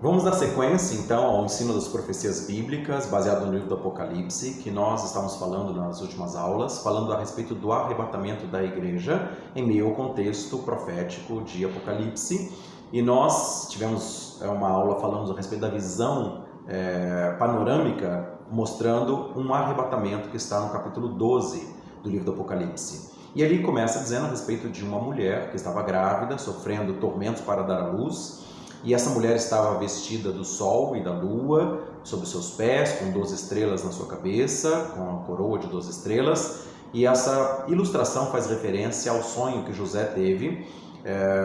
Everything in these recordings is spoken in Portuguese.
Vamos dar sequência, então, ao ensino das profecias bíblicas, baseado no livro do Apocalipse, que nós estávamos falando nas últimas aulas, falando a respeito do arrebatamento da igreja em meio ao contexto profético de Apocalipse. E nós tivemos uma aula falando a respeito da visão panorâmica, mostrando um arrebatamento que está no capítulo 12 do livro do Apocalipse. E ali começa dizendo a respeito de uma mulher que estava grávida, sofrendo tormentos para dar à luz. E essa mulher estava vestida do sol e da lua sobre seus pés, com 12 estrelas na sua cabeça, com a coroa de 12 estrelas. E essa ilustração faz referência ao sonho que José teve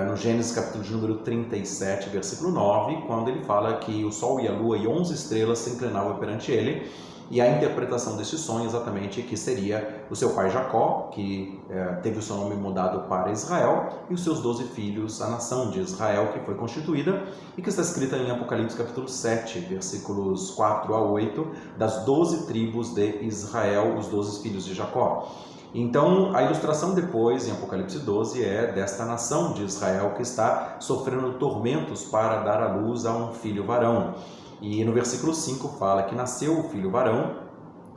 no Gênesis capítulo de número 37, versículo 9, quando ele fala que o sol e a lua e 11 estrelas se inclinavam perante ele. E a interpretação desse sonho exatamente que seria o seu pai Jacó, que teve o seu nome mudado para Israel, e os seus 12 filhos, a nação de Israel, que foi constituída, e que está escrita em Apocalipse capítulo 7, versículos 4 a 8, das 12 tribos de Israel, os 12 filhos de Jacó. Então, a ilustração depois, em Apocalipse 12, é desta nação de Israel que está sofrendo tormentos para dar à luz a um filho varão. E no versículo 5 fala que nasceu o filho varão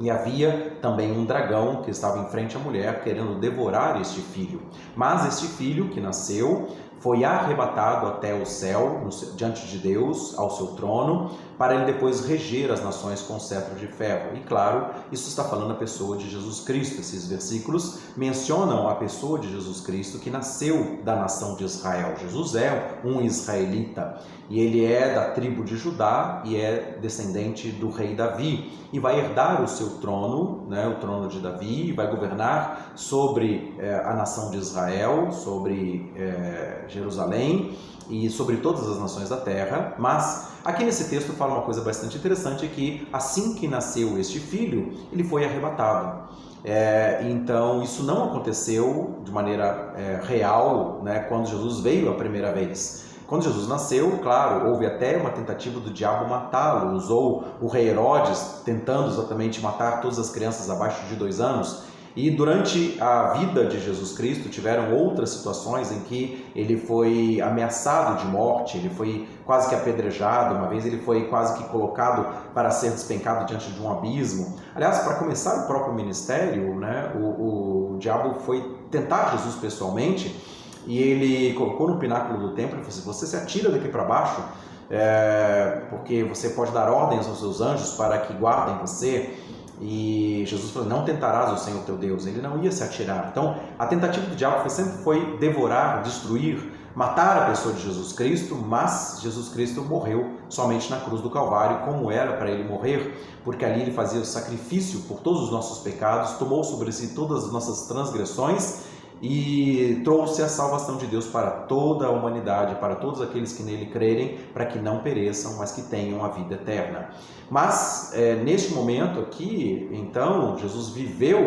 e havia também um dragão que estava em frente à mulher querendo devorar este filho. Mas este filho que nasceu foi arrebatado até o céu, diante de Deus, ao seu trono, para ele depois reger as nações com cetro de ferro. E claro, isso está falando a pessoa de Jesus Cristo. Esses versículos mencionam a pessoa de Jesus Cristo que nasceu da nação de Israel. Jesus é um israelita e ele é da tribo de Judá e é descendente do rei Davi e vai herdar o seu trono, o trono de Davi, e vai governar sobre a nação de Israel, sobre Jerusalém e sobre todas as nações da terra. Mas aqui nesse texto fala uma coisa bastante interessante, que assim que nasceu este filho, ele foi arrebatado. Então isso não aconteceu de maneira real, quando Jesus veio a primeira vez. Quando Jesus nasceu, claro, houve até uma tentativa do diabo matá-lo. Usou o rei Herodes tentando exatamente matar todas as crianças abaixo de 2 anos. E durante a vida de Jesus Cristo tiveram outras situações em que ele foi ameaçado de morte, ele foi quase que apedrejado, uma vez ele foi quase que colocado para ser despencado diante de um abismo. Aliás, para começar o próprio ministério, o diabo foi tentar Jesus pessoalmente e ele colocou no pináculo do templo e falou assim: você se atira daqui para baixo, porque você pode dar ordens aos seus anjos para que guardem você. E Jesus falou: não tentarás o Senhor teu Deus. Ele não ia se atirar. Então a tentativa do diabo sempre foi devorar, destruir, matar a pessoa de Jesus Cristo, mas Jesus Cristo morreu somente na cruz do Calvário, como era para ele morrer, porque ali ele fazia o sacrifício por todos os nossos pecados, tomou sobre si todas as nossas transgressões e trouxe a salvação de Deus para toda a humanidade, para todos aqueles que nele crerem, para que não pereçam, mas que tenham a vida eterna. Mas neste momento aqui, então, Jesus viveu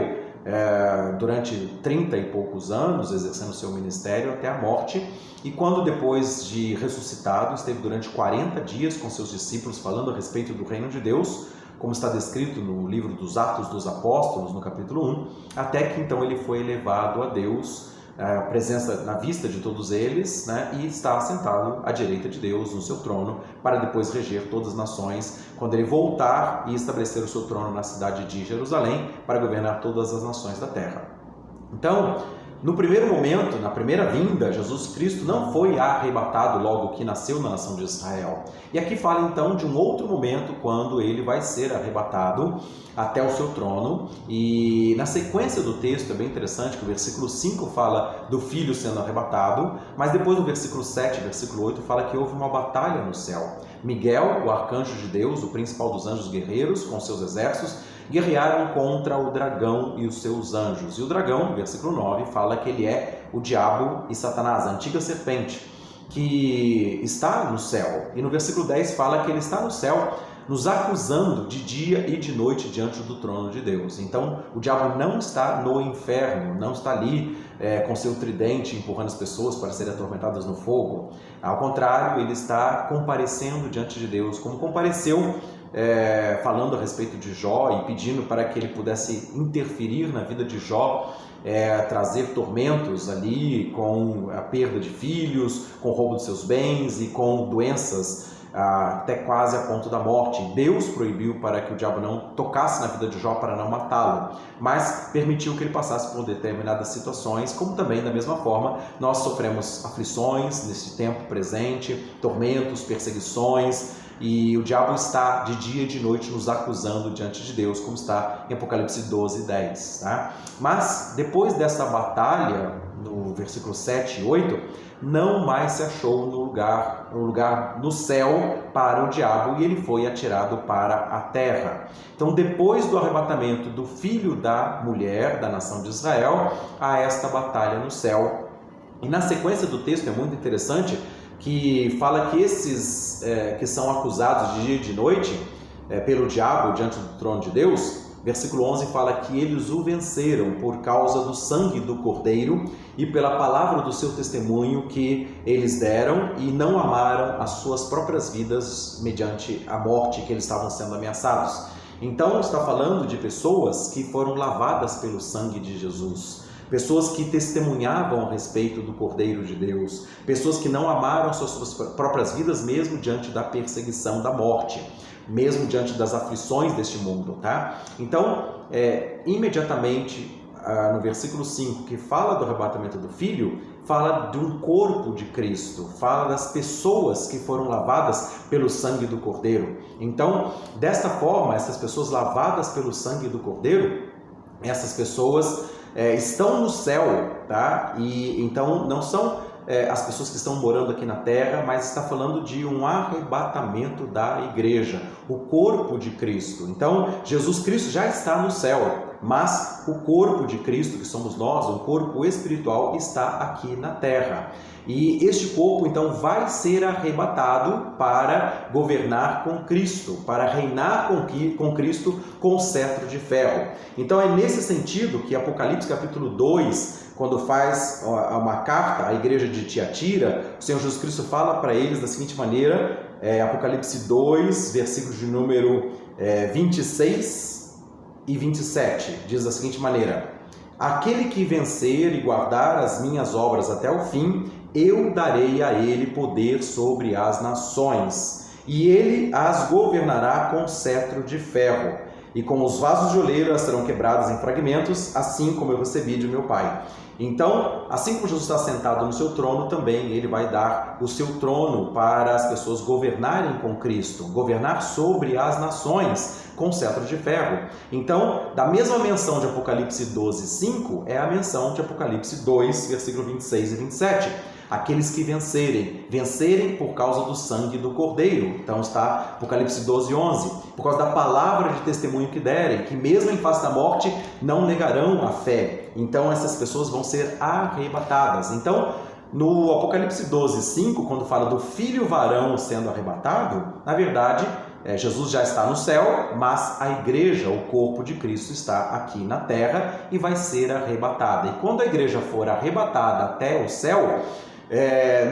durante 30 e poucos anos, exercendo o seu ministério até a morte, e quando depois de ressuscitado, esteve durante 40 dias com seus discípulos falando a respeito do reino de Deus, como está descrito no livro dos Atos dos Apóstolos, no capítulo 1, até que então ele foi elevado a Deus, a presença na vista de todos eles, e está assentado à direita de Deus no seu trono, para depois reger todas as nações, quando ele voltar e estabelecer o seu trono na cidade de Jerusalém, para governar todas as nações da terra. Então, no primeiro momento, na primeira vinda, Jesus Cristo não foi arrebatado logo que nasceu na nação de Israel. E aqui fala então de um outro momento, quando ele vai ser arrebatado até o seu trono. E na sequência do texto é bem interessante que o versículo 5 fala do filho sendo arrebatado, mas depois no versículo 7 e versículo 8 fala que houve uma batalha no céu. Miguel, o arcanjo de Deus, o principal dos anjos guerreiros, com seus exércitos, guerrearam contra o dragão e os seus anjos. E o dragão, versículo 9, fala que ele é o diabo e Satanás, a antiga serpente, que está no céu. E no versículo 10 fala que ele está no céu, nos acusando de dia e de noite diante do trono de Deus. Então, o diabo não está no inferno, não está ali com seu tridente empurrando as pessoas para serem atormentadas no fogo. Ao contrário, ele está comparecendo diante de Deus, como compareceu falando a respeito de Jó e pedindo para que ele pudesse interferir na vida de Jó, trazer tormentos ali com a perda de filhos, com o roubo de seus bens e com doenças até quase a ponto da morte. Deus proibiu para que o diabo não tocasse na vida de Jó para não matá-lo, mas permitiu que ele passasse por determinadas situações, como também, da mesma forma, nós sofremos aflições nesse tempo presente, tormentos, perseguições, e o diabo está de dia e de noite nos acusando diante de Deus, como está em Apocalipse 12, 10. Tá? Mas depois dessa batalha, no versículo 7 e 8, não mais se achou um lugar no céu para o diabo, e ele foi atirado para a terra. Então, depois do arrebatamento do filho da mulher, da nação de Israel, há esta batalha no céu. E na sequência do texto é muito interessante, que fala que esses que são acusados de dia e de noite pelo diabo diante do trono de Deus, versículo 11 fala que eles o venceram por causa do sangue do Cordeiro e pela palavra do seu testemunho que eles deram, e não amaram as suas próprias vidas mediante a morte que eles estavam sendo ameaçados. Então está falando de pessoas que foram lavadas pelo sangue de Jesus, pessoas que testemunhavam a respeito do Cordeiro de Deus, pessoas que não amaram suas próprias vidas mesmo diante da perseguição da morte, mesmo diante das aflições deste mundo, tá? Então, imediatamente, no versículo 5, que fala do arrebatamento do Filho, fala de um corpo de Cristo, fala das pessoas que foram lavadas pelo sangue do Cordeiro. Então, desta forma, essas pessoas lavadas pelo sangue do Cordeiro, essas pessoas estão no céu, tá? E então não são as pessoas que estão morando aqui na terra, mas está falando de um arrebatamento da igreja, o corpo de Cristo. Então, Jesus Cristo já está no céu, mas o corpo de Cristo, que somos nós, um corpo espiritual, está aqui na terra. E este corpo, então, vai ser arrebatado para governar com Cristo, para reinar com Cristo com cetro de ferro. Então, é nesse sentido que Apocalipse capítulo 2, quando faz uma carta à igreja de Tiatira, o Senhor Jesus Cristo fala para eles da seguinte maneira, Apocalipse 2, versículos de número 26 e 27, diz da seguinte maneira: aquele que vencer e guardar as minhas obras até o fim, eu darei a ele poder sobre as nações, e ele as governará com cetro de ferro, e com os vasos de oleiro elas serão quebradas em fragmentos, assim como eu recebi de meu Pai. Então, assim como Jesus está sentado no seu trono, também ele vai dar o seu trono para as pessoas governarem com Cristo, governar sobre as nações com cetro de ferro. Então, da mesma menção de Apocalipse 12, 5, é a menção de Apocalipse 2, versículo 26 e 27. Aqueles que vencerem por causa do sangue do Cordeiro. Então está Apocalipse 12, 11. Por causa da palavra de testemunho que derem, que mesmo em face da morte não negarão a fé. Então essas pessoas vão ser arrebatadas. Então, no Apocalipse 12, 5, quando fala do filho varão sendo arrebatado, na verdade, Jesus já está no céu, mas a igreja, o corpo de Cristo, está aqui na terra e vai ser arrebatada. E quando a igreja for arrebatada até o céu,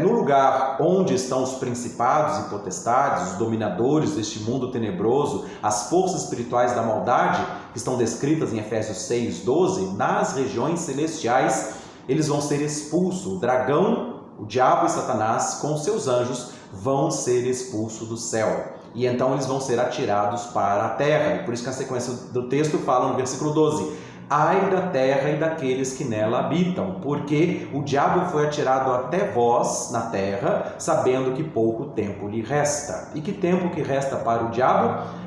no lugar onde estão os principados e potestades, os dominadores deste mundo tenebroso, as forças espirituais da maldade, que estão descritas em Efésios 6, 12, nas regiões celestiais, eles vão ser expulsos. O dragão, o diabo e Satanás, com seus anjos, vão ser expulsos do céu. E então eles vão ser atirados para a terra. E por isso que a sequência do texto fala no versículo 12: ai da terra e daqueles que nela habitam, porque o diabo foi atirado até vós na terra, sabendo que pouco tempo lhe resta. E que tempo que resta para o diabo?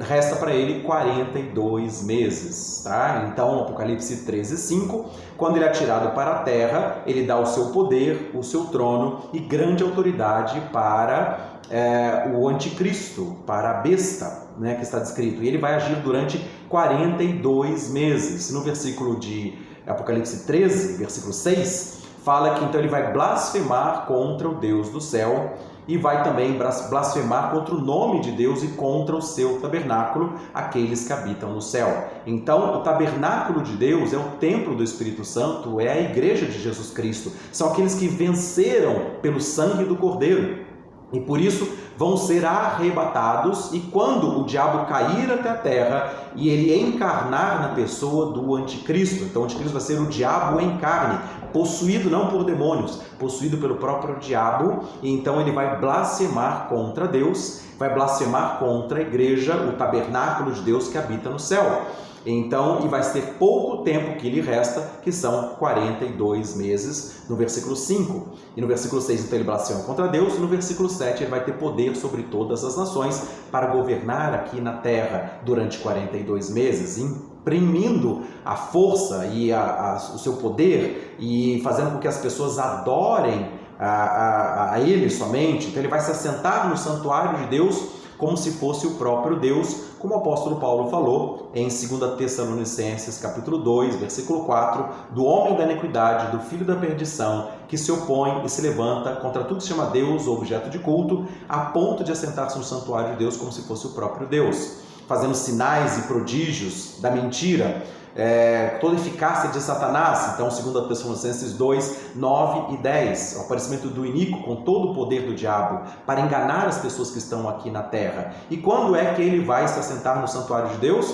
Resta para ele 42 meses, tá? Então, Apocalipse 13, 5, quando ele é atirado para a terra, ele dá o seu poder, o seu trono e grande autoridade para o anticristo, para a besta, né, que está descrito. E ele vai agir durante 42 meses. No versículo de Apocalipse 13, versículo 6, fala que então ele vai blasfemar contra o Deus do céu e vai também blasfemar contra o nome de Deus e contra o seu tabernáculo, aqueles que habitam no céu. Então, o tabernáculo de Deus é o templo do Espírito Santo, é a igreja de Jesus Cristo. São aqueles que venceram pelo sangue do Cordeiro. E por isso vão ser arrebatados, e quando o diabo cair até a terra e ele encarnar na pessoa do anticristo, então o anticristo vai ser o diabo em carne, possuído não por demônios, possuído pelo próprio diabo, e então ele vai blasfemar contra Deus, vai blasfemar contra a igreja, o tabernáculo de Deus que habita no céu. Então, e vai ter pouco tempo que lhe resta, que são 42 meses, no versículo 5. E no versículo 6, então ele blasfema contra Deus, e no versículo 7 ele vai ter poder sobre todas as nações para governar aqui na terra durante 42 meses, imprimindo a força e o seu poder e fazendo com que as pessoas adorem a ele somente. Então ele vai se assentar no santuário de Deus como se fosse o próprio Deus, como o apóstolo Paulo falou em 2 Tessalonicenses capítulo 2, versículo 4, do homem da iniquidade, do filho da perdição, que se opõe e se levanta contra tudo que se chama Deus ou objeto de culto, a ponto de assentar-se no santuário de Deus como se fosse o próprio Deus, fazendo sinais e prodígios da mentira, toda a eficácia de Satanás. Então, 2 Tessalonicenses 2, 9 e 10, o aparecimento do iníquo com todo o poder do diabo para enganar as pessoas que estão aqui na terra. E quando é que ele vai se assentar no santuário de Deus?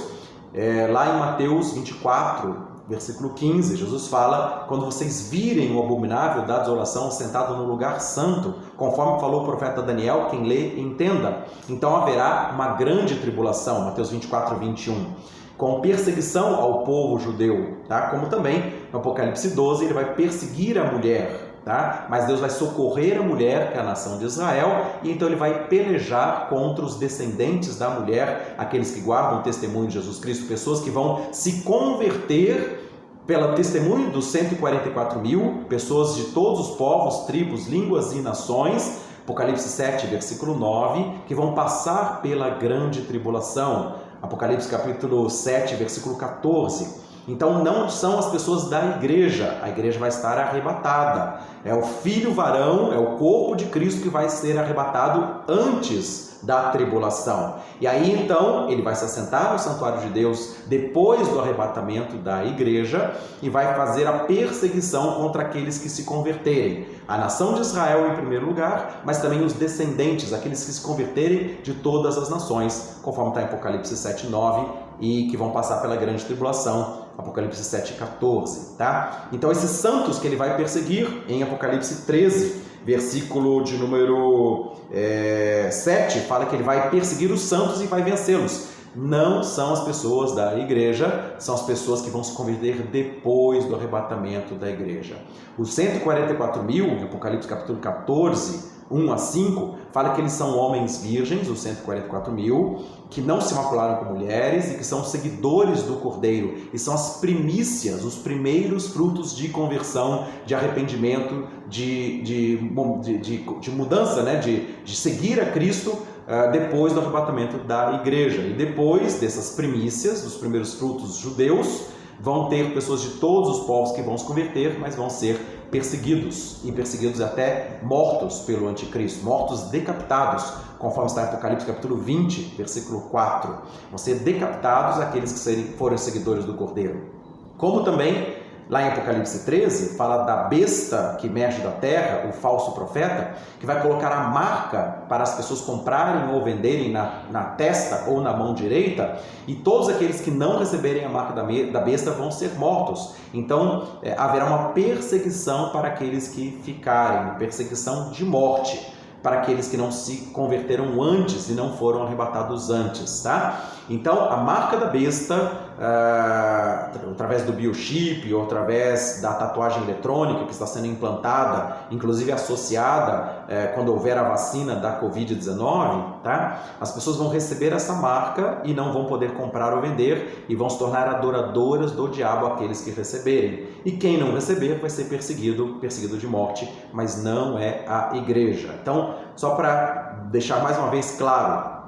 Lá em Mateus 24, versículo 15, Jesus fala: quando vocês virem o abominável da desolação sentado no lugar santo, conforme falou o profeta Daniel, quem lê, entenda. Então haverá uma grande tribulação, Mateus 24, 21. Com perseguição ao povo judeu, tá? Como também no Apocalipse 12 ele vai perseguir a mulher, tá? Mas Deus vai socorrer a mulher, que é a nação de Israel, e então ele vai pelejar contra os descendentes da mulher, aqueles que guardam o testemunho de Jesus Cristo, pessoas que vão se converter pelo testemunho dos 144 mil, pessoas de todos os povos, tribos, línguas e nações, Apocalipse 7, versículo 9, que vão passar pela grande tribulação. Apocalipse capítulo 7, versículo 14. Então não são as pessoas da igreja, a igreja vai estar arrebatada. É o filho varão, é o corpo de Cristo que vai ser arrebatado antes da tribulação. E aí então ele vai se assentar no santuário de Deus depois do arrebatamento da igreja e vai fazer a perseguição contra aqueles que se converterem. A nação de Israel em primeiro lugar, mas também os descendentes, aqueles que se converterem de todas as nações, conforme está em Apocalipse 7, 9, e que vão passar pela grande tribulação, Apocalipse 7, 14, tá? Então esses santos que ele vai perseguir, em Apocalipse 13, versículo de número 7, fala que ele vai perseguir os santos e vai vencê-los. Não são as pessoas da igreja, são as pessoas que vão se converter depois do arrebatamento da igreja. Os 144 mil, em Apocalipse capítulo 14, 1 a 5, fala que eles são homens virgens, os 144 mil, que não se macularam com mulheres e que são seguidores do Cordeiro, e são as primícias, os primeiros frutos de conversão, de arrependimento, de mudança, né? de seguir a Cristo depois do arrebatamento da igreja. E depois dessas primícias, dos primeiros frutos judeus, vão ter pessoas de todos os povos que vão se converter, mas vão ser perseguidos, e perseguidos até mortos pelo anticristo, mortos decapitados, conforme está em Apocalipse capítulo 20, versículo 4. Vão ser decapitados aqueles que forem seguidores do Cordeiro. Como também lá em Apocalipse 13, fala da besta que emerge da terra, o falso profeta, que vai colocar a marca para as pessoas comprarem ou venderem na testa ou na mão direita, e todos aqueles que não receberem a marca da besta vão ser mortos. Então haverá uma perseguição para aqueles que ficarem, perseguição de morte, para aqueles que não se converteram antes e não foram arrebatados antes, tá? Então, a marca da besta, através do biochip ou através da tatuagem eletrônica que está sendo implantada, inclusive associada quando houver a vacina da Covid-19, tá? As pessoas vão receber essa marca e não vão poder comprar ou vender e vão se tornar adoradoras do diabo aqueles que receberem. E quem não receber vai ser perseguido de morte, mas não é a igreja. Então, só para deixar mais uma vez claro,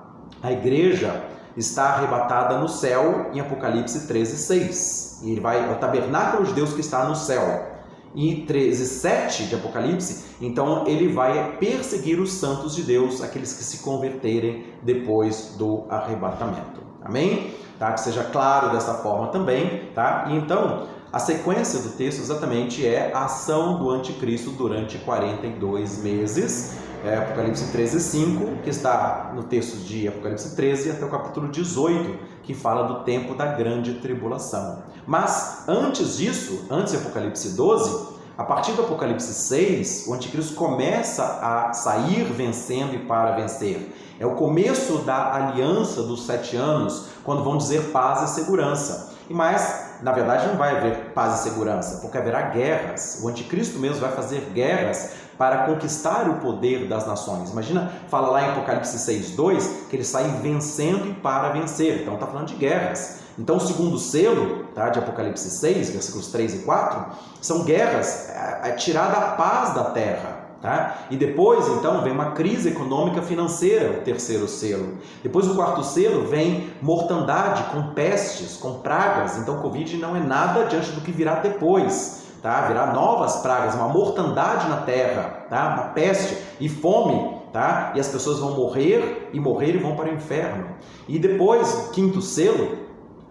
a igreja está arrebatada no céu em Apocalipse 13, 6. E ele vai ao tabernáculo de Deus que está no céu. E 13, 7 de Apocalipse, então ele vai perseguir os santos de Deus, aqueles que se converterem depois do arrebatamento. Amém? Tá? Que seja claro dessa forma também, tá? E então, a sequência do texto exatamente é a ação do anticristo durante 42 meses. Apocalipse 13, 5, que está no texto de Apocalipse 13 até o capítulo 18, que fala do tempo da grande tribulação. Mas antes disso, antes de Apocalipse 12, A partir do Apocalipse 6, o anticristo começa a sair vencendo e para vencer. É o começo da aliança dos 7 anos, quando vão dizer paz e segurança. Mas, na verdade, não vai haver paz e segurança, porque haverá guerras. O anticristo mesmo vai fazer guerras para conquistar o poder das nações. Imagina, fala lá em Apocalipse 6:2, que ele sai vencendo e para vencer. Então está falando de guerras. Então o segundo selo, tá, de Apocalipse 6, versículos 3 e 4, são guerras, tirada a paz da terra. Tá? E depois, então, vem uma crise econômica financeira, o terceiro selo. Depois, o quarto selo, vem mortandade, com pestes, com pragas. Então, Covid não é nada diante do que virá depois. Tá? Virá novas pragas, uma mortandade na terra, tá? Uma peste e fome. Tá? E as pessoas vão morrer e vão para o inferno. E depois, o quinto selo,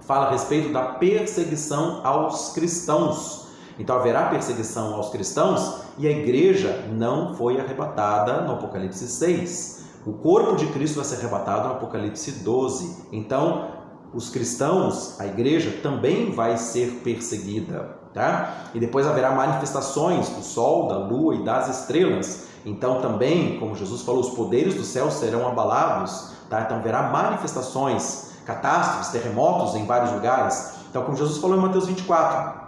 fala a respeito da perseguição aos cristãos. Então haverá perseguição aos cristãos e a igreja não foi arrebatada no Apocalipse 6. O corpo de Cristo vai ser arrebatado no Apocalipse 12. Então, os cristãos, a igreja, também vai ser perseguida. Tá? E depois haverá manifestações do sol, da lua e das estrelas. Então também, como Jesus falou, os poderes do céu serão abalados. Tá? Então haverá manifestações, catástrofes, terremotos em vários lugares. Então, como Jesus falou em Mateus 24,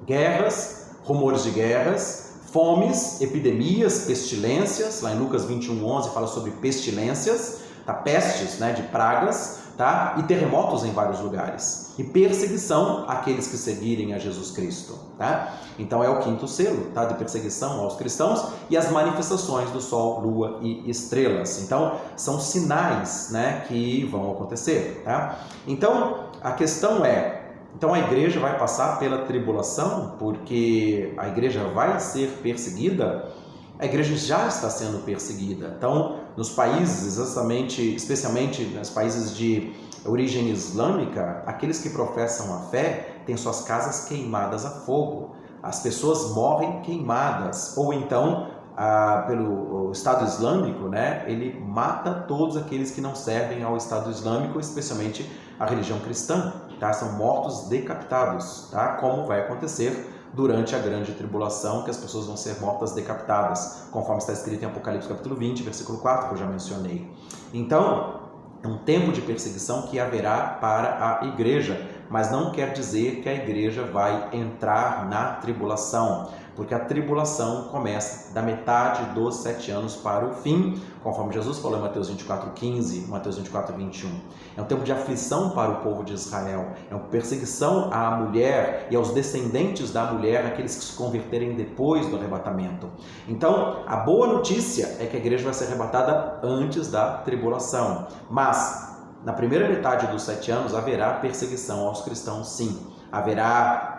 guerras, rumores de guerras, fomes, epidemias, pestilências. Lá em Lucas 21:11 fala sobre pestilências, tá? Pestes, né, de pragas, tá? E terremotos em vários lugares. E perseguição àqueles que seguirem a Jesus Cristo. Tá? Então é o quinto selo, tá? De perseguição aos cristãos e as manifestações do sol, lua e estrelas. Então são sinais, né, que vão acontecer. Tá? Então a questão é, então a igreja vai passar pela tribulação porque a igreja vai ser perseguida? A igreja já está sendo perseguida. Então, nos países, especialmente nos países de origem islâmica, aqueles que professam a fé têm suas casas queimadas a fogo. As pessoas morrem queimadas. Ou então, pelo Estado Islâmico, né, ele mata todos aqueles que não servem ao Estado Islâmico, especialmente a religião cristã. Tá? São mortos decapitados, tá? Como vai acontecer durante a grande tribulação, que as pessoas vão ser mortas decapitadas, conforme está escrito em Apocalipse capítulo 20, versículo 4, que eu já mencionei. Então, é um tempo de perseguição que haverá para a igreja, mas não quer dizer que a igreja vai entrar na tribulação, porque a tribulação começa da metade dos 7 anos para o fim, conforme Jesus falou em Mateus 24:15, Mateus 24:21. É um tempo de aflição para o povo de Israel, é uma perseguição à mulher e aos descendentes da mulher, aqueles que se converterem depois do arrebatamento. Então, a boa notícia é que a igreja vai ser arrebatada antes da tribulação, mas na primeira metade dos 7 anos haverá perseguição aos cristãos, sim. Haverá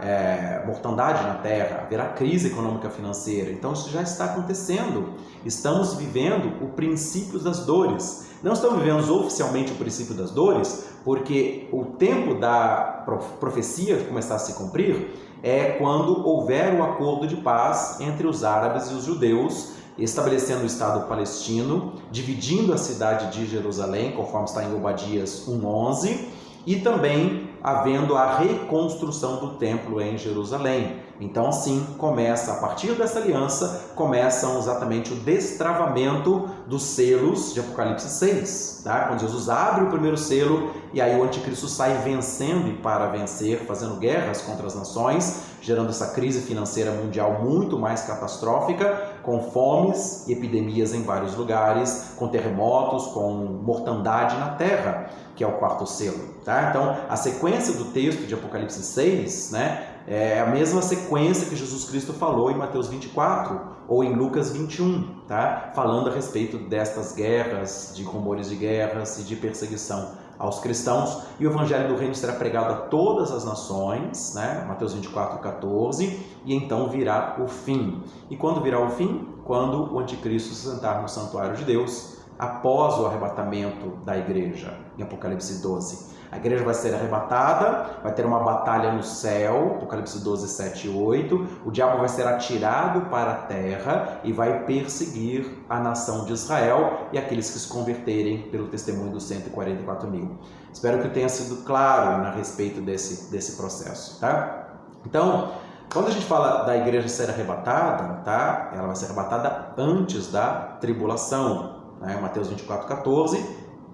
mortandade na terra, haverá crise econômica financeira. Então isso já está acontecendo. Estamos vivendo o princípio das dores. Não estamos vivendo oficialmente o princípio das dores, porque o tempo da profecia começar a se cumprir é quando houver o acordo de paz entre os árabes e os judeus, estabelecendo o Estado palestino, dividindo a cidade de Jerusalém, conforme está em Obadias 1:11, e também havendo a reconstrução do templo em Jerusalém. Então, assim, começa, a partir dessa aliança, começam exatamente o destravamento dos selos de Apocalipse 6, tá? Quando Jesus abre o primeiro selo e aí o anticristo sai vencendo e para vencer, fazendo guerras contra as nações, gerando essa crise financeira mundial muito mais catastrófica, com fomes e epidemias em vários lugares, com terremotos, com mortandade na terra, que é o quarto selo. Tá? Então, a sequência do texto de Apocalipse 6, né, é a mesma sequência que Jesus Cristo falou em Mateus 24 ou em Lucas 21, tá? Falando a respeito destas guerras, de rumores de guerras e de perseguição aos cristãos. E o evangelho do reino será pregado a todas as nações, né? Mateus 24:14, e então virá o fim. E quando virá o fim? Quando o anticristo se sentar no santuário de Deus, após o arrebatamento da igreja, em Apocalipse 12. A igreja vai ser arrebatada, vai ter uma batalha no céu, Apocalipse 12, 7 e 8. O diabo vai ser atirado para a terra e vai perseguir a nação de Israel e aqueles que se converterem pelo testemunho dos 144 mil. Espero que tenha sido claro a respeito desse processo. Tá? Então, Quando a gente fala da igreja ser arrebatada, tá? Ela vai ser arrebatada antes da tribulação, né? Mateus 24:14,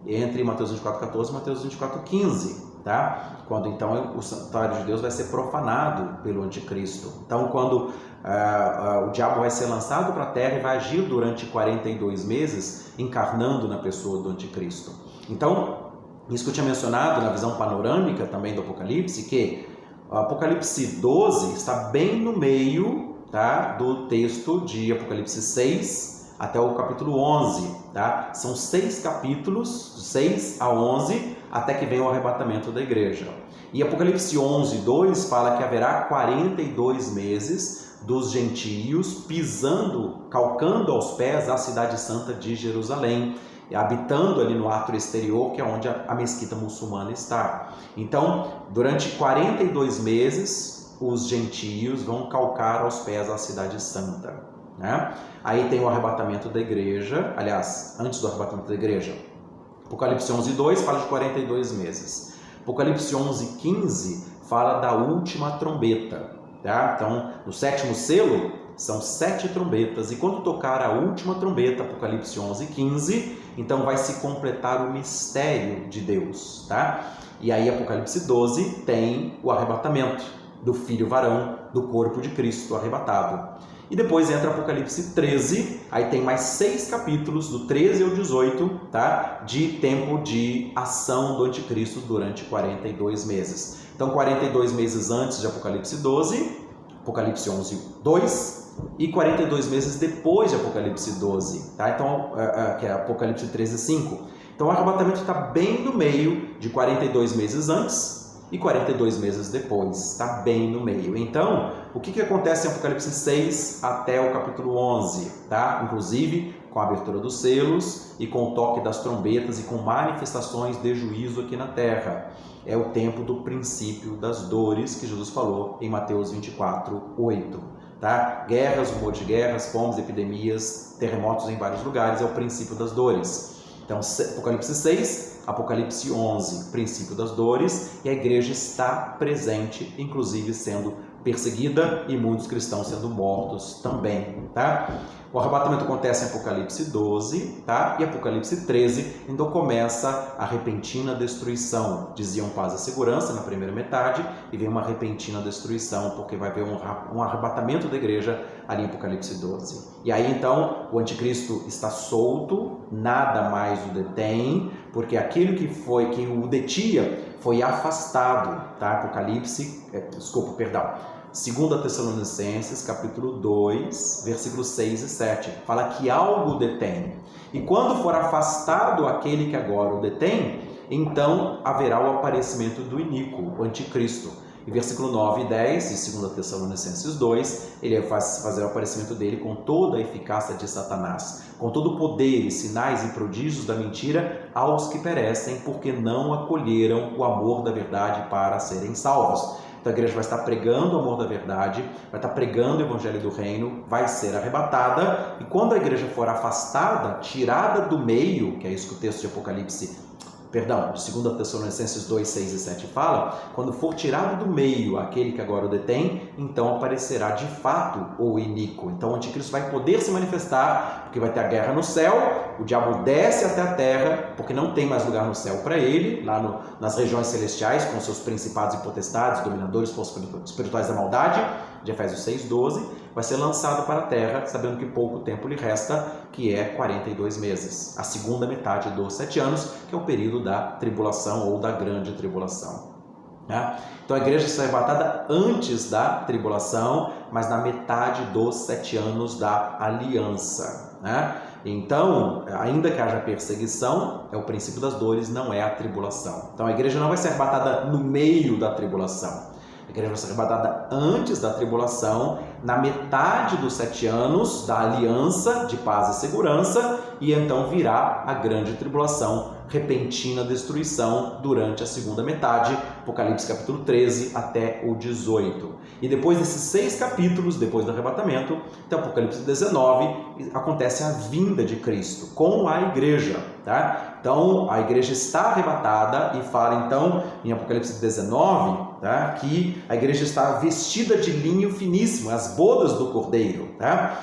entre Mateus 24:14 e Mateus 24:15, tá? Quando então o santuário de Deus vai ser profanado pelo anticristo. Então, quando o diabo vai ser lançado para a terra e vai agir durante 42 meses, encarnando na pessoa do anticristo. Então, isso que eu tinha mencionado na visão panorâmica também do Apocalipse, que o Apocalipse 12 está bem no meio, tá, do texto de Apocalipse 6 até o capítulo 11. Tá? São 6 capítulos, 6 a 11, até que vem o arrebatamento da igreja. E Apocalipse 11:2 fala que haverá 42 meses dos gentios pisando, calcando aos pés a cidade santa de Jerusalém, habitando ali no átrio exterior, que é onde a mesquita muçulmana está. Então, durante 42 meses, os gentios vão calcar aos pés a cidade santa, né? Aí tem o arrebatamento da igreja, aliás, antes do arrebatamento da igreja, Apocalipse 11:2 fala de 42 meses. Apocalipse 11:15 fala da última trombeta, tá? Então, no 7º selo, são 7 trombetas, e quando tocar a última trombeta, Apocalipse 11:15, então vai se completar o mistério de Deus, tá? E aí Apocalipse 12 tem o arrebatamento do filho varão do corpo de Cristo arrebatado. E depois entra Apocalipse 13, aí tem mais 6 capítulos, do 13 ao 18, tá? De tempo de ação do anticristo durante 42 meses. Então, 42 meses antes de Apocalipse 12, Apocalipse 11:2, e 42 meses depois de Apocalipse 12, tá? Então, que é Apocalipse 13:5. Então, o arrebatamento está bem no meio de 42 meses antes e 42 meses depois, está bem no meio. Então, o que acontece em Apocalipse 6 até o capítulo 11, tá? Inclusive com a abertura dos selos e com o toque das trombetas e com manifestações de juízo aqui na terra. É o tempo do princípio das dores que Jesus falou em Mateus 24:8. Tá? Guerras, rumor de guerras, fomes, epidemias, terremotos em vários lugares, é o princípio das dores. Então, Apocalipse 6, Apocalipse 11, princípio das dores, e a igreja está presente, inclusive sendo perseguida e muitos cristãos sendo mortos também, tá? O arrebatamento acontece em Apocalipse 12, tá? E Apocalipse 13, então começa a repentina destruição. Diziam paz e segurança na primeira metade, e vem uma repentina destruição, porque vai haver um arrebatamento da igreja ali em Apocalipse 12. E aí então o anticristo está solto, nada mais o detém, porque aquele que o detinha foi afastado, tá? Apocalipse, 2 Tessalonicenses, capítulo 2, versículos 6 e 7, fala que algo detém. E quando for afastado aquele que agora o detém, então haverá o aparecimento do iníquo, o anticristo. Em versículo 9 e 10, de 2 Tessalonicenses 2, ele vai fazer o aparecimento dele com toda a eficácia de Satanás, com todo o poder, sinais e prodígios da mentira aos que perecem, porque não acolheram o amor da verdade para serem salvos. Então a igreja vai estar pregando o amor da verdade, vai estar pregando o evangelho do reino, vai ser arrebatada, e quando a igreja for afastada, tirada do meio, que é isso que o texto de Apocalipse, de 2 Tessalonicenses 2, 6 e 7 fala, quando for tirado do meio aquele que agora o detém, então aparecerá de fato o iníquo. Então o anticristo vai poder se manifestar, porque vai ter a guerra no céu, o diabo desce até a terra, porque não tem mais lugar no céu para ele, lá nas regiões celestiais, com seus principados e potestades, dominadores, forças espirituais da maldade, de Efésios 6:12, vai ser lançado para a terra, sabendo que pouco tempo lhe resta, que é 42 meses, a segunda metade dos 7 anos, que é o período da tribulação ou da grande tribulação. Né? Então a igreja será arrebatada antes da tribulação, mas na metade dos 7 anos da aliança. Né? Então, ainda que haja perseguição, é o princípio das dores, não é a tribulação. Então a igreja não vai ser arrebatada no meio da tribulação. A igreja vai ser arrebatada antes da tribulação, na metade dos 7 anos da aliança de paz e segurança, e então virá a grande tribulação, repentina destruição durante a segunda metade, Apocalipse capítulo 13 até o 18. E depois desses 6 capítulos, depois do arrebatamento, então Apocalipse 19, acontece a vinda de Cristo com a igreja, tá? Então, a igreja está arrebatada e fala então, em Apocalipse 19, tá, que a igreja está vestida de linho finíssimo, as bodas do Cordeiro. Tá?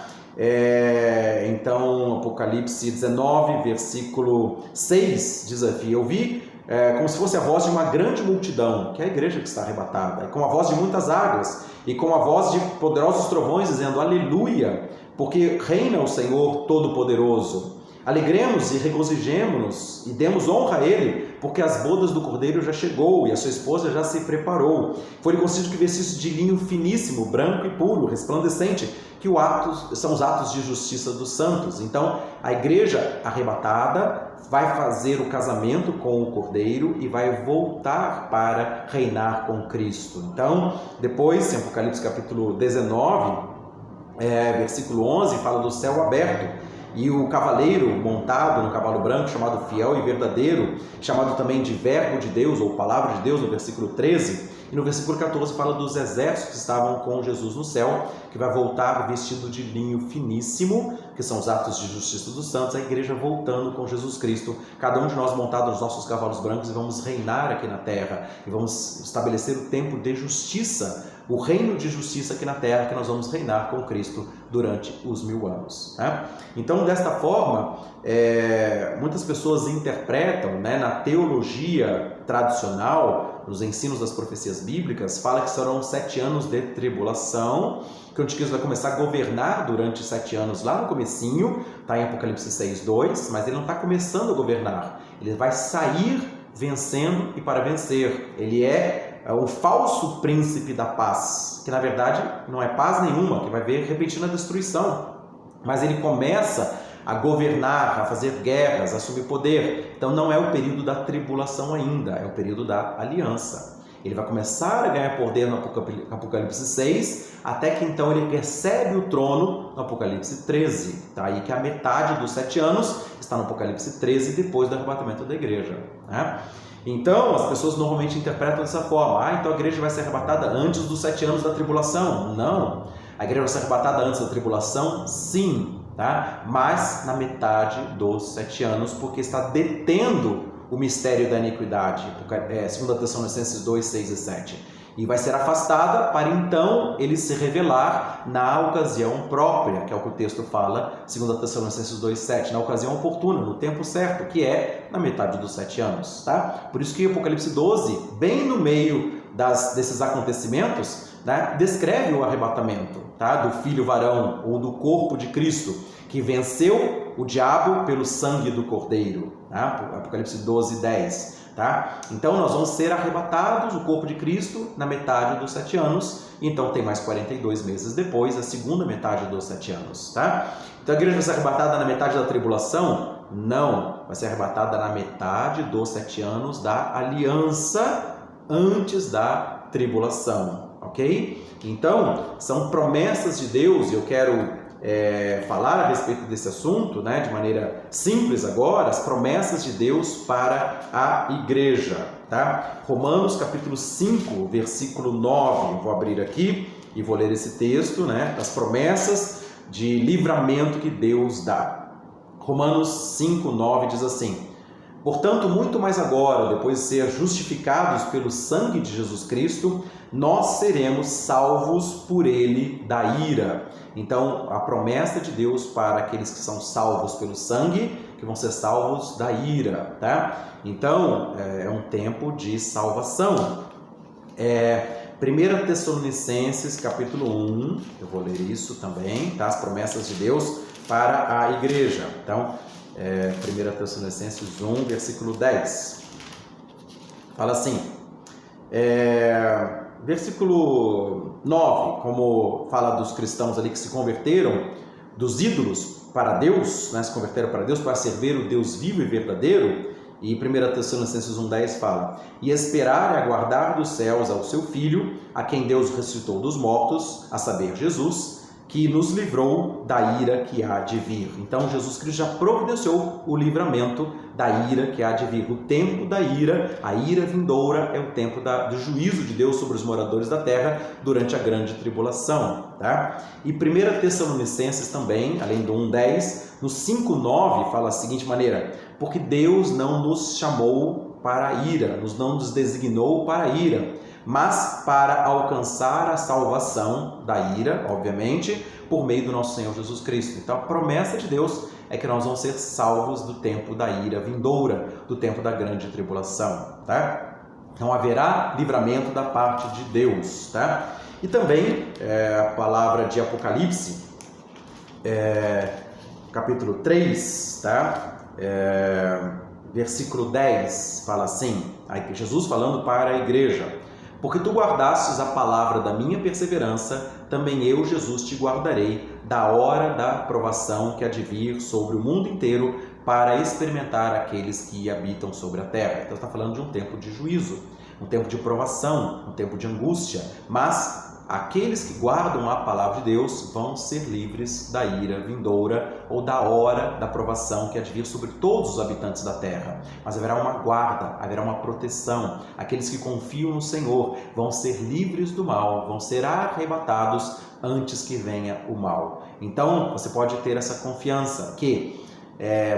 Então, Apocalipse 19, versículo 6, diz aqui: eu vi como se fosse a voz de uma grande multidão, que é a igreja que está arrebatada, e com a voz de muitas águas, e com a voz de poderosos trovões, dizendo: aleluia, porque reina o Senhor Todo-Poderoso. Alegremos e regozijemo-nos e demos honra a Ele, porque as bodas do Cordeiro já chegou e a sua esposa já se preparou. Foi-lhe concedido que vestisse de linho finíssimo, branco e puro, resplandecente, que são os atos de justiça dos santos. Então, a igreja arrebatada vai fazer o casamento com o Cordeiro e vai voltar para reinar com Cristo. Então, depois, em Apocalipse capítulo 19, versículo 11, fala do céu aberto. E o cavaleiro montado no cavalo branco, chamado Fiel e Verdadeiro, chamado também de Verbo de Deus, ou Palavra de Deus, no versículo 13. E no versículo 14 fala dos exércitos que estavam com Jesus no céu, que vai voltar vestido de linho finíssimo, que são os atos de justiça dos santos, a igreja voltando com Jesus Cristo, cada um de nós montado nos nossos cavalos brancos, e vamos reinar aqui na terra, e vamos estabelecer o tempo de justiça, o reino de justiça aqui na terra, que nós vamos reinar com Cristo durante os 1000 anos. Né? Então, desta forma, muitas pessoas interpretam, né, na teologia tradicional, nos ensinos das profecias bíblicas, fala que serão 7 anos de tribulação, que o anticristo vai começar a governar durante 7 anos lá no comecinho, está em Apocalipse 6:2, mas ele não está começando a governar, ele vai sair vencendo e para vencer. Ele é o falso príncipe da paz, que na verdade não é paz nenhuma, que vai ver repentina destruição, mas ele começa a governar, a fazer guerras, a assumir poder. Então não é o período da tribulação ainda, é o período da aliança. Ele vai começar a ganhar poder no Apocalipse 6, até que então ele recebe o trono no Apocalipse 13. Tá? Aí que a metade dos 7 anos está no Apocalipse 13, depois do arrebatamento da igreja. Né? Então, as pessoas normalmente interpretam dessa forma: então a igreja vai ser arrebatada antes dos 7 anos da tribulação. Não. A igreja vai ser arrebatada antes da tribulação? Sim. Tá? Mas na metade dos 7 anos, porque está detendo o mistério da iniquidade. 2 Tessalonicenses 2, 6 e 7. E vai ser afastada para então ele se revelar na ocasião própria, que é o que o texto fala, 2 Tessalonicenses 2, 7, na ocasião oportuna, no tempo certo, que é na metade dos 7 anos. Tá? Por isso que Apocalipse 12, bem no meio desses acontecimentos, né, descreve o arrebatamento, tá, do filho varão ou do corpo de Cristo, que venceu o diabo pelo sangue do Cordeiro. Tá? Apocalipse 12, 10. Tá? Então nós vamos ser arrebatados, o corpo de Cristo, na metade dos 7 anos. Então tem mais 42 meses depois, a segunda metade dos 7 anos. Tá? Então a igreja vai ser arrebatada na metade da tribulação? Não, vai ser arrebatada na metade dos 7 anos da aliança, antes da tribulação. Ok? Então são promessas de Deus, e eu quero falar a respeito desse assunto, né, de maneira simples agora, as promessas de Deus para a igreja. Tá? Romanos capítulo 5, versículo 9, eu vou abrir aqui e vou ler esse texto, né, das promessas de livramento que Deus dá. Romanos 5, 9 diz assim: portanto, muito mais agora, depois de ser justificados pelo sangue de Jesus Cristo, nós seremos salvos por ele da ira. Então, a promessa de Deus para aqueles que são salvos pelo sangue, que vão ser salvos da ira. Tá? Então, é um tempo de salvação. 1 Tessalonicenses capítulo 1, eu vou ler isso também, tá? As promessas de Deus para a igreja. Então, 1 Tessalonicenses 1, versículo 10. Fala assim, versículo 9, como fala dos cristãos ali que se converteram dos ídolos para Deus, né, se converteram para Deus para servir o Deus vivo e verdadeiro. E 1 Tessalonicenses 1,10 fala: e esperar e aguardar dos céus ao seu Filho, a quem Deus ressuscitou dos mortos, a saber, Jesus, que nos livrou da ira que há de vir. Então Jesus Cristo já providenciou o livramento da ira que há de vir. O tempo da ira, a ira vindoura, é o tempo do juízo de Deus sobre os moradores da terra durante a grande tribulação. Tá? E 1 Tessalonicenses também, além do 1:10, no 5:9 fala da seguinte maneira: porque Deus não nos chamou para a ira, não nos designou para a ira, mas para alcançar a salvação da ira, obviamente, por meio do nosso Senhor Jesus Cristo. Então a promessa de Deus é que nós vamos ser salvos do tempo da ira vindoura, do tempo da grande tribulação, tá? Então haverá livramento da parte de Deus, tá? E também a palavra de Apocalipse, capítulo 3, tá? Versículo 10, fala assim, aí Jesus falando para a igreja: porque tu guardastes a palavra da minha perseverança, também eu, Jesus, te guardarei da hora da provação que há de vir sobre o mundo inteiro para experimentar aqueles que habitam sobre a terra. Então está falando de um tempo de juízo, um tempo de provação, um tempo de angústia, mas aqueles que guardam a palavra de Deus vão ser livres da ira vindoura ou da hora da provação que há de vir sobre todos os habitantes da terra. Mas haverá uma guarda, haverá uma proteção. Aqueles que confiam no Senhor vão ser livres do mal, vão ser arrebatados antes que venha o mal. Então você pode ter essa confiança que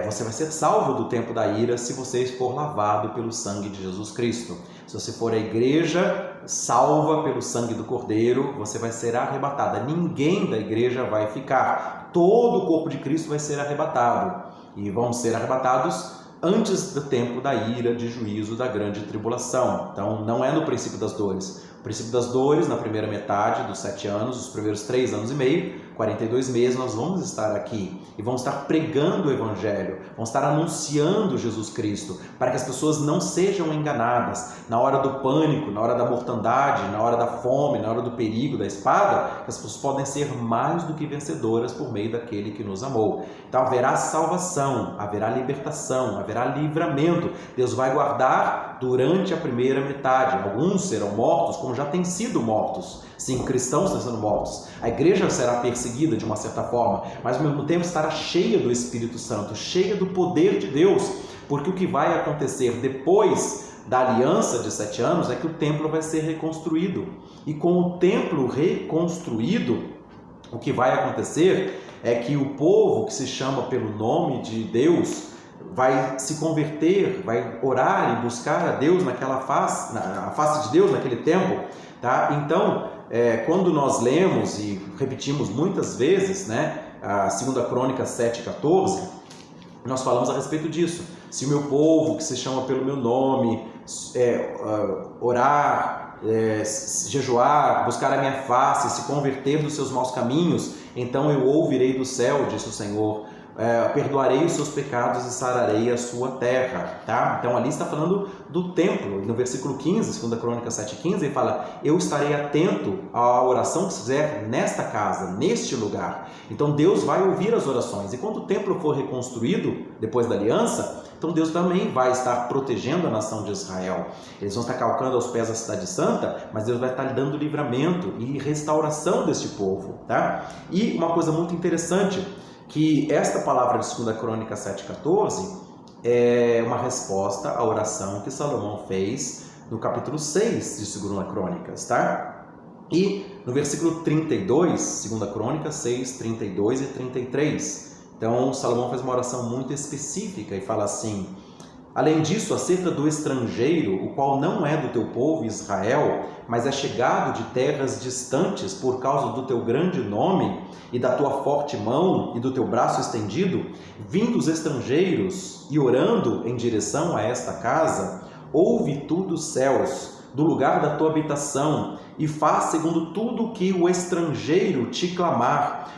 você vai ser salvo do tempo da ira se você for lavado pelo sangue de Jesus Cristo. Se você for a igreja salva pelo sangue do Cordeiro, você vai ser arrebatada. Ninguém da igreja vai ficar. Todo o corpo de Cristo vai ser arrebatado. E vão ser arrebatados antes do tempo da ira, de juízo, da grande tribulação. Então não é no princípio das dores. O princípio das dores, na primeira metade dos 7 anos, os primeiros 3 anos e meio, 42 meses, nós vamos estar aqui e vamos estar pregando o Evangelho, vamos estar anunciando Jesus Cristo, para que as pessoas não sejam enganadas na hora do pânico, na hora da mortandade, na hora da fome, na hora do perigo, da espada, que as pessoas podem ser mais do que vencedoras por meio daquele que nos amou. Então haverá salvação, haverá libertação, haverá livramento. Deus vai guardar durante a primeira metade. Alguns serão mortos, como já têm sido mortos. Sim, cristãos estão sendo mortos. A igreja será perseguida de uma certa forma, mas ao mesmo tempo estará cheia do Espírito Santo, cheia do poder de Deus, porque o que vai acontecer depois da aliança de 7 anos é que o templo vai ser reconstruído. E com o templo reconstruído, o que vai acontecer é que o povo que se chama pelo nome de Deus vai se converter, vai orar e buscar a Deus naquela face, a face de Deus naquele tempo, tá? Então, quando nós lemos e repetimos muitas vezes, né, a 2 Crônicas 7:14, nós falamos a respeito disso. Se o meu povo, que se chama pelo meu nome, orar, jejuar, buscar a minha face, se converter dos seus maus caminhos, então eu ouvirei do céu, disse o Senhor, perdoarei os seus pecados e sararei a sua terra, tá? Então ali está falando do templo. No versículo 15, 2 Crônicas 7:15, ele fala: eu estarei atento à oração que se fizer nesta casa, neste lugar. Então Deus vai ouvir as orações, e quando o templo for reconstruído depois da aliança, então Deus também vai estar protegendo a nação de Israel. Eles vão estar calcando aos pés a cidade santa, mas Deus vai estar dando livramento e restauração deste povo, tá? E uma coisa muito interessante, que esta palavra de 2 Crônicas 7:14 é uma resposta à oração que Salomão fez no capítulo 6 de 2 Crônicas, tá? E no versículo 32, 2 Crônicas 6, 32 e 33, então Salomão faz uma oração muito específica e fala assim: além disso, acerca do estrangeiro, o qual não é do teu povo Israel, mas é chegado de terras distantes por causa do teu grande nome e da tua forte mão e do teu braço estendido, vindo os estrangeiros e orando em direção a esta casa, ouve tu dos céus, do lugar da tua habitação, e faz segundo tudo o que o estrangeiro te clamar,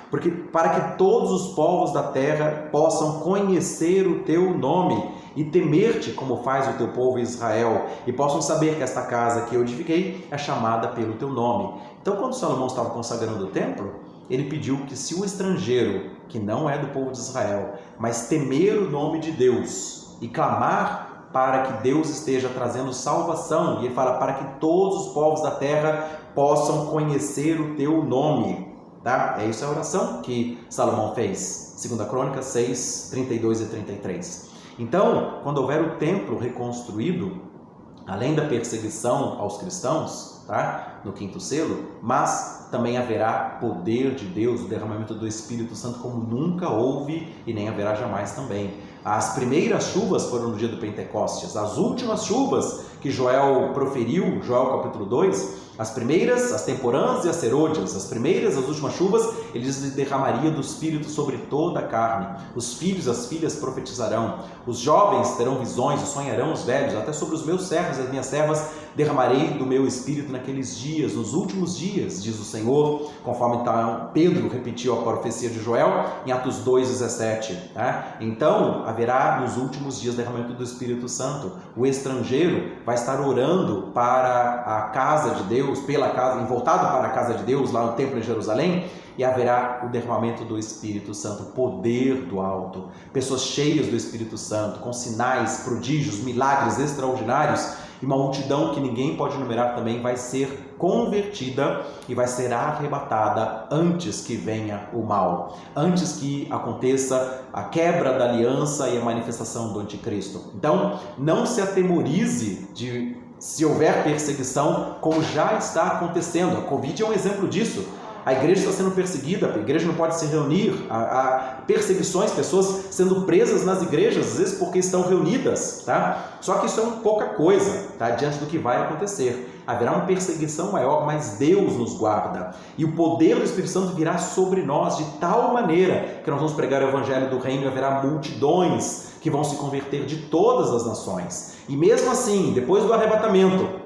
para que todos os povos da terra possam conhecer o teu nome e temer-te como faz o teu povo Israel, e possam saber que esta casa que eu edifiquei é chamada pelo teu nome. Então, quando Salomão estava consagrando o templo, ele pediu que, se o estrangeiro, que não é do povo de Israel, mas temer o nome de Deus e clamar para que Deus esteja trazendo salvação, e ele fala: para que todos os povos da terra possam conhecer o teu nome. Tá? Essa é a oração que Salomão fez, 2 Crônicas 6, 32 e 33. Então, quando houver o templo reconstruído, além da perseguição aos cristãos, tá? No quinto selo, mas também haverá poder de Deus, o derramamento do Espírito Santo como nunca houve e nem haverá jamais também. As primeiras chuvas foram no dia do Pentecostes, as últimas chuvas que Joel proferiu, Joel capítulo 2, as primeiras, as temporãs e as serôdias, as primeiras, as últimas chuvas, ele derramaria do Espírito sobre toda a carne. Os filhos e as filhas profetizarão, os jovens terão visões e sonharão os velhos, até sobre os meus servos e as minhas servas derramarei do meu Espírito naqueles dias, nos últimos dias, diz o Senhor, conforme Pedro repetiu a profecia de Joel em Atos 2,17. Tá? Então, haverá nos últimos dias derramamento do Espírito Santo. O estrangeiro vai estar orando para a casa de Deus, voltado para a casa de Deus, lá no templo de Jerusalém, e haverá o derramamento do Espírito Santo, poder do alto, pessoas cheias do Espírito Santo, com sinais, prodígios, milagres extraordinários, e uma multidão que ninguém pode enumerar também vai ser convertida e vai ser arrebatada antes que venha o mal, antes que aconteça a quebra da aliança e a manifestação do anticristo. Então, não se atemorize se houver perseguição, como já está acontecendo. A Covid é um exemplo disso. A igreja está sendo perseguida, a igreja não pode se reunir, há perseguições, pessoas sendo presas nas igrejas, às vezes porque estão reunidas, tá? Só que isso é pouca coisa, tá? Diante do que vai acontecer. Haverá uma perseguição maior, mas Deus nos guarda. E o poder do Espírito Santo virá sobre nós de tal maneira que nós vamos pregar o evangelho do reino e haverá multidões que vão se converter de todas as nações. E mesmo assim, depois do arrebatamento,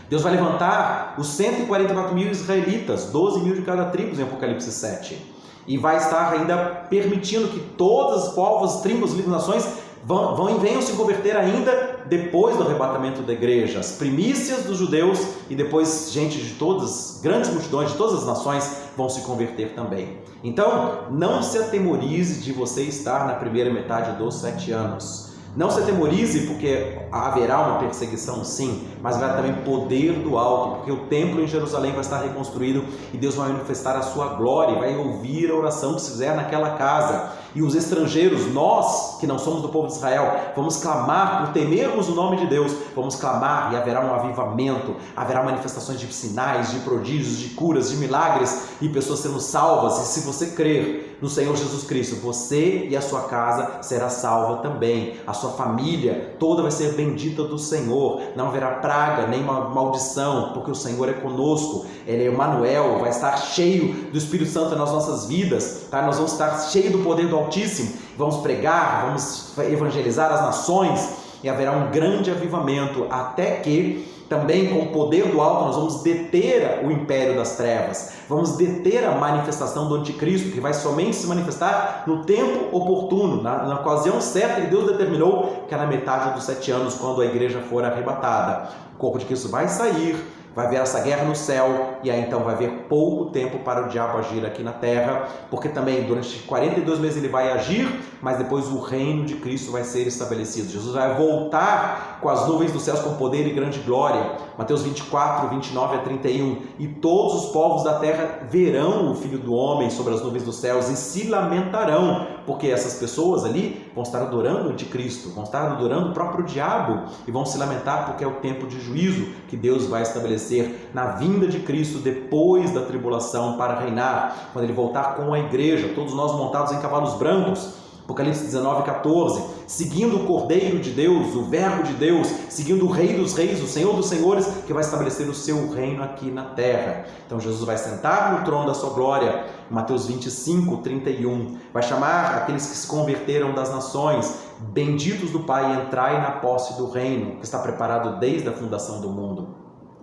Deus vai levantar os 144 mil israelitas, 12 mil de cada tribo em Apocalipse 7. E vai estar ainda permitindo que todos os povos, tribos, línguas, nações vão e venham se converter ainda depois do arrebatamento da igreja. As primícias dos judeus e depois gente de todas, grandes multidões de todas as nações vão se converter também. Então, não se atemorize de você estar na primeira metade dos 7 anos. Não se atemorize porque haverá uma perseguição, sim, mas haverá também poder do alto, porque o templo em Jerusalém vai estar reconstruído e Deus vai manifestar a sua glória, vai ouvir a oração que se fizer naquela casa. E os estrangeiros, nós que não somos do povo de Israel, vamos clamar por temermos o nome de Deus, vamos clamar e haverá um avivamento, haverá manifestações de sinais, de prodígios, de curas, de milagres e pessoas sendo salvas. E se você crer no Senhor Jesus Cristo, você e a sua casa será salva também, a sua família toda vai ser bendita do Senhor, não haverá praga nem maldição, porque o Senhor é conosco, Ele é Emmanuel, vai estar cheio do Espírito Santo nas nossas vidas, tá? Nós vamos estar cheios do poder do Altíssimo, vamos pregar, vamos evangelizar as nações e haverá um grande avivamento, até que também com o poder do alto nós vamos deter o império das trevas, vamos deter a manifestação do anticristo, que vai somente se manifestar no tempo oportuno, na ocasião certa que Deus determinou, que é na metade dos 7 anos, quando a igreja for arrebatada. O corpo de Cristo vai sair, vai haver essa guerra no céu, e aí então vai haver pouco tempo para o diabo agir aqui na terra, porque também durante 42 meses ele vai agir, mas depois o reino de Cristo vai ser estabelecido. Jesus vai voltar com as nuvens dos céus com poder e grande glória. Mateus 24, 29 a 31. E todos os povos da terra verão o Filho do Homem sobre as nuvens dos céus e se lamentarão, porque essas pessoas ali vão estar adorando o anticristo, vão estar adorando o próprio diabo e vão se lamentar porque é o tempo de juízo que Deus vai estabelecer na vinda de Cristo depois da tribulação para reinar, quando ele voltar com a igreja, todos nós montados em cavalos brancos. Apocalipse 19, 14, seguindo o Cordeiro de Deus, o Verbo de Deus, seguindo o Rei dos Reis, o Senhor dos Senhores, que vai estabelecer o seu reino aqui na terra. Então Jesus vai sentar no trono da sua glória, Mateus 25, 31, vai chamar aqueles que se converteram das nações, benditos do Pai, entrai na posse do reino, que está preparado desde a fundação do mundo.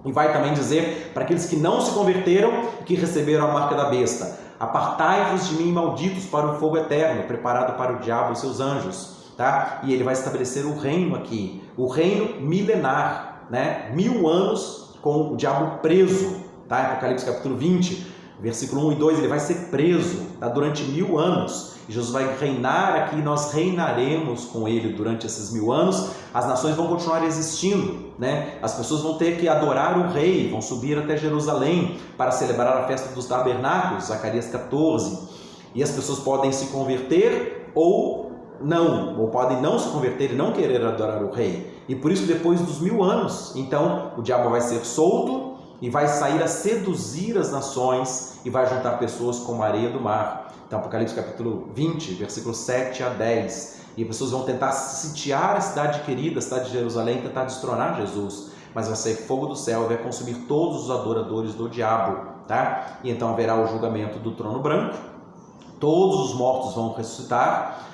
E vai também dizer para aqueles que não se converteram, que receberam a marca da besta: apartai-vos de mim, malditos, para o fogo eterno, preparado para o diabo e seus anjos. Tá? E ele vai estabelecer o reino aqui, o reino milenar, né? 1000 anos com o diabo preso. Tá? Apocalipse capítulo 20, versículo 1 e 2, ele vai ser preso, tá? Durante 1000 anos. e Jesus vai reinar aqui, nós reinaremos com Ele durante esses 1000 anos, as nações vão continuar existindo, né? As pessoas vão ter que adorar o Rei, vão subir até Jerusalém para celebrar a festa dos tabernáculos, Zacarias 14, e as pessoas podem se converter ou podem não se converter e não querer adorar o Rei, e por isso depois dos 1000 anos, então o diabo vai ser solto, e vai sair a seduzir as nações e vai juntar pessoas como a areia do mar. Então, Apocalipse capítulo 20, versículos 7 a 10. E as pessoas vão tentar sitiar a cidade querida, a cidade de Jerusalém, tentar destronar Jesus. Mas vai sair fogo do céu e vai consumir todos os adoradores do diabo. Tá? E então haverá o julgamento do trono branco. Todos os mortos vão ressuscitar.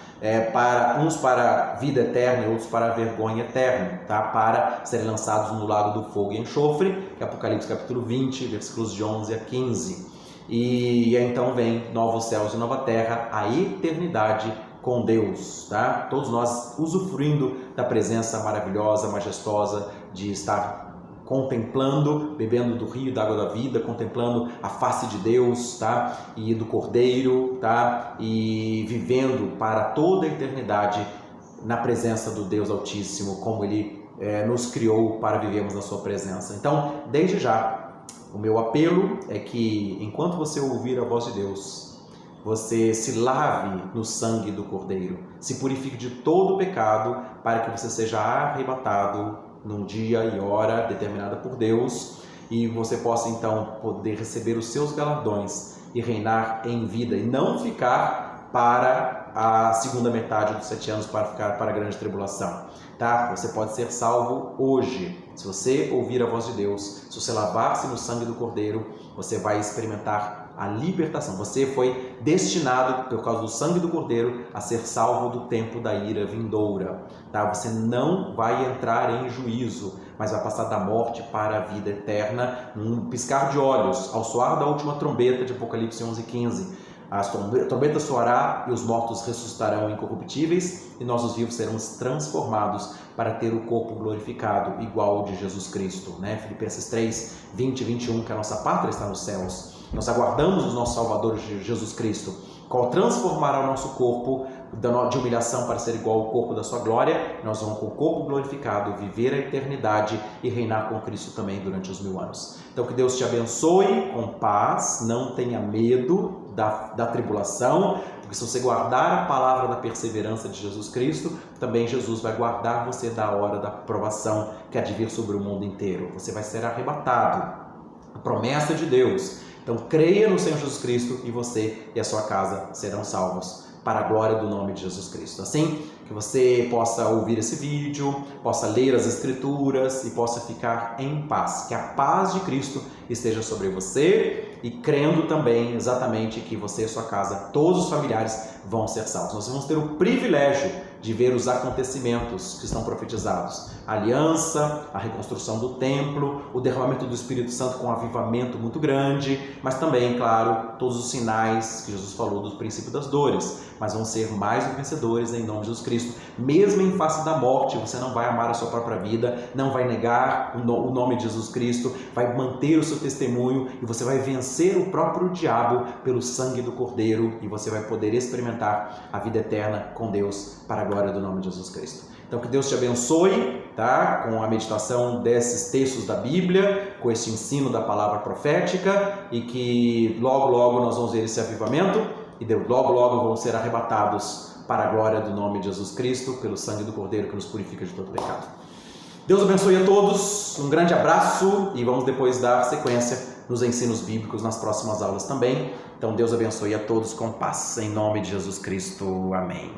Uns para a vida eterna e outros para a vergonha eterna, tá? Para serem lançados no lago do fogo e enxofre, que é Apocalipse capítulo 20, versículos de 11 a 15. E então vem novos céus e nova terra, a eternidade com Deus, tá? Todos nós usufruindo da presença maravilhosa, majestosa de estar contemplando, bebendo do rio da água da vida, contemplando a face de Deus, tá? E do Cordeiro, tá? E vivendo para toda a eternidade na presença do Deus Altíssimo, como Ele nos criou para vivermos na sua presença. Então, desde já, o meu apelo é que, enquanto você ouvir a voz de Deus, você se lave no sangue do Cordeiro, se purifique de todo o pecado, para que você seja arrebatado num dia e hora determinada por Deus, e você possa então poder receber os seus galardões e reinar em vida, e não ficar para a segunda metade dos 7 anos, para ficar para a grande tribulação, tá? Você pode ser salvo hoje, se você ouvir a voz de Deus, se você lavar-se no sangue do Cordeiro, você vai experimentar a libertação. Você foi destinado, por causa do sangue do Cordeiro, a ser salvo do tempo da ira vindoura, tá? Você não vai entrar em juízo, mas vai passar da morte para a vida eterna, num piscar de olhos, ao soar da última trombeta de Apocalipse 11:15. A trombeta soará e os mortos ressuscitarão incorruptíveis, e nós os vivos seremos transformados para ter o corpo glorificado, igual ao de Jesus Cristo, né? Filipenses 3, 20 e 21, que a nossa pátria está nos céus. Nós aguardamos o nosso Salvador Jesus Cristo, qual transformará o nosso corpo de humilhação para ser igual ao corpo da sua glória. Nós vamos, com o corpo glorificado, viver a eternidade e reinar com Cristo também durante os 1000 anos. Então, que Deus te abençoe com paz, não tenha medo da tribulação, porque se você guardar a palavra da perseverança de Jesus Cristo, também Jesus vai guardar você da hora da provação que há de vir sobre o mundo inteiro. Você vai ser arrebatado. A promessa de Deus. Então, creia no Senhor Jesus Cristo e você e a sua casa serão salvos para a glória do nome de Jesus Cristo. Assim, que você possa ouvir esse vídeo, possa ler as Escrituras e possa ficar em paz. Que a paz de Cristo esteja sobre você e crendo também exatamente que você e a sua casa, todos os familiares, vão ser salvos. Nós vamos ter o privilégio de ver os acontecimentos que estão profetizados. A aliança, a reconstrução do templo, o derramamento do Espírito Santo com um avivamento muito grande, mas também, claro, todos os sinais que Jesus falou do princípio das dores. Mas vão ser mais do que vencedores em nome de Jesus Cristo. Mesmo em face da morte, você não vai amar a sua própria vida, não vai negar o nome de Jesus Cristo, vai manter o seu testemunho e você vai vencer o próprio diabo pelo sangue do Cordeiro, e você vai poder experimentar a vida eterna com Deus para a glória do nome de Jesus Cristo. Então, que Deus te abençoe, tá? Com a meditação desses textos da Bíblia, com esse ensino da palavra profética, e que logo, logo nós vamos ver esse avivamento e logo, logo vamos ser arrebatados para a glória do nome de Jesus Cristo, pelo sangue do Cordeiro que nos purifica de todo pecado. Deus abençoe a todos, um grande abraço, e vamos depois dar sequência nos ensinos bíblicos nas próximas aulas também. Então, Deus abençoe a todos com paz, em nome de Jesus Cristo. Amém.